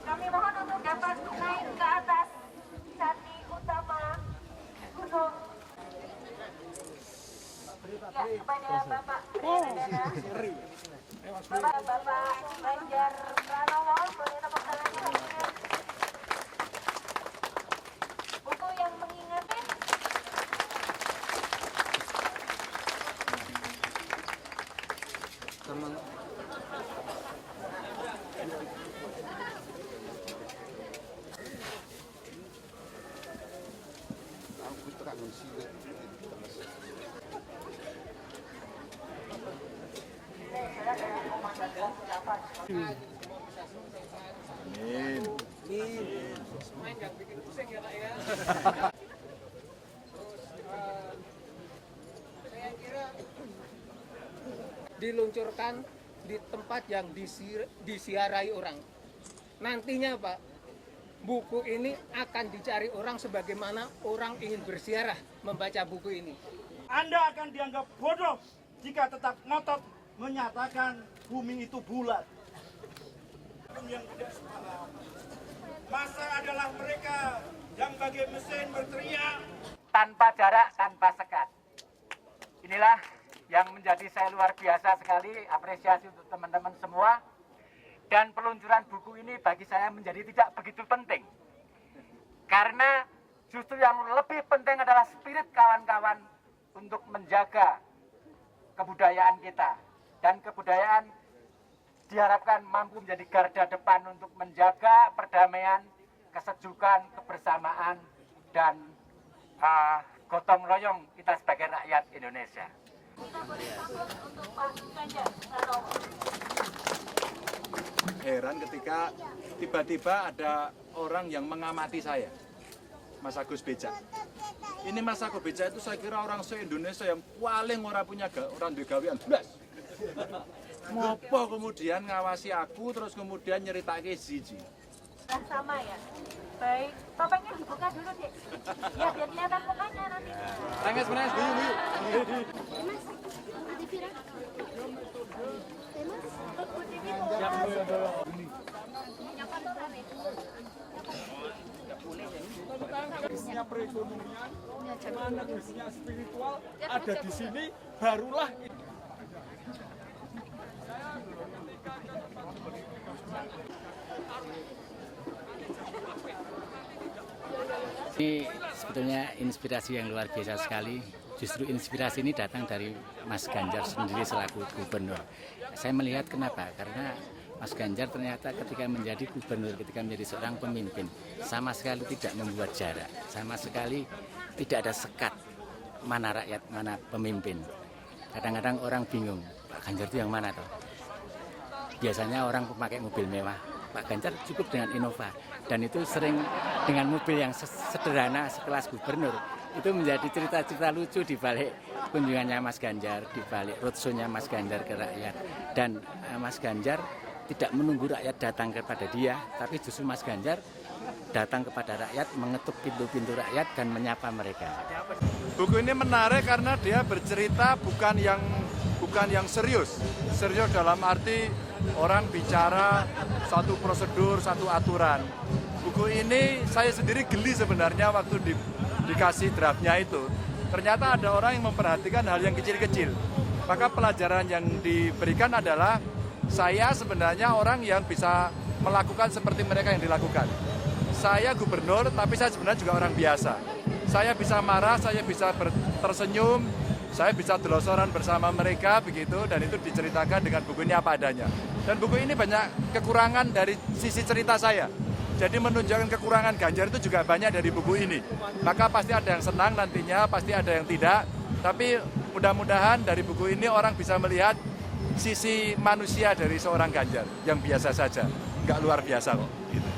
Kami mohon untuk dapat naik ke atas candi utama gunung. Ya, kepada Bapak Perdana, Bapak Ganjar Pranowo, boleh tepuk tangannya hadirin. Buku yang mengingati. Diluncurkan di tempat yang disiarai orang. Nantinya Pak, buku ini akan dicari orang sebagaimana orang ingin bersiarah membaca buku ini. Anda akan dianggap bodoh jika tetap ngotot menyatakan bumi itu bulat. Yang tidak sepadan. Masa adalah mereka yang bagai mesin berteriak tanpa jarak, tanpa sekat. Inilah yang menjadi saya luar biasa sekali, apresiasi untuk teman-teman semua. Dan peluncuran buku ini bagi saya menjadi tidak begitu penting. Karena justru yang lebih penting adalah spirit kawan-kawan untuk menjaga kebudayaan kita. Dan kebudayaan diharapkan mampu menjadi garda depan untuk menjaga perdamaian, kesejukan, kebersamaan, dan gotong royong kita sebagai rakyat Indonesia. Heran ketika tiba-tiba ada orang yang mengamati saya, Mas Agus Beja. Ini Mas Agus Beja itu saya kira orang se-Indonesia yang paling orang punya orang duwe gawean blas. Ngopo kemudian ngawasi aku terus kemudian nyeritake siji. Sama ya. Baik, topengnya dibuka dulu, Dek. Ya, biar kelihatan mukanya nanti. Renges guyu. bisnisnya perekonomian, mana bisnisnya spiritual ada di sini, barulah ini sebetulnya inspirasi yang luar biasa sekali. Justru inspirasi ini datang dari Mas Ganjar sendiri selaku gubernur. Saya melihat kenapa? Karena Mas Ganjar ternyata ketika menjadi gubernur, ketika menjadi seorang pemimpin, sama sekali tidak membuat jarak, sama sekali tidak ada sekat mana rakyat, mana pemimpin. Kadang-kadang orang bingung, Pak Ganjar itu yang mana toh? Biasanya orang memakai mobil mewah, Pak Ganjar cukup dengan Innova, dan itu sering dengan mobil yang sederhana sekelas gubernur. Itu menjadi cerita-cerita lucu di balik kunjungannya Mas Ganjar, di balik roadshow-nya Mas Ganjar ke rakyat. Dan Mas Ganjar tidak menunggu rakyat datang kepada dia, tapi justru Mas Ganjar datang kepada rakyat, mengetuk pintu-pintu rakyat dan menyapa mereka. Buku ini menarik karena dia bercerita bukan yang serius. Serius dalam arti orang bicara satu prosedur, satu aturan. Buku ini saya sendiri geli sebenarnya waktu dikasih draftnya itu. Ternyata ada orang yang memperhatikan hal yang kecil-kecil. Maka pelajaran yang diberikan adalah saya sebenarnya orang yang bisa melakukan seperti mereka yang dilakukan. Saya gubernur, tapi saya sebenarnya juga orang biasa. Saya bisa marah, saya bisa tersenyum, saya bisa telosoran bersama mereka begitu, dan itu diceritakan dengan buku ini apa adanya. Dan buku ini banyak kekurangan dari sisi cerita saya. Jadi menunjukkan kekurangan Ganjar itu juga banyak dari buku ini. Maka pasti ada yang senang nantinya, pasti ada yang tidak. Tapi mudah-mudahan dari buku ini orang bisa melihat sisi manusia dari seorang Ganjar yang biasa saja, nggak luar biasa kok. Gitu.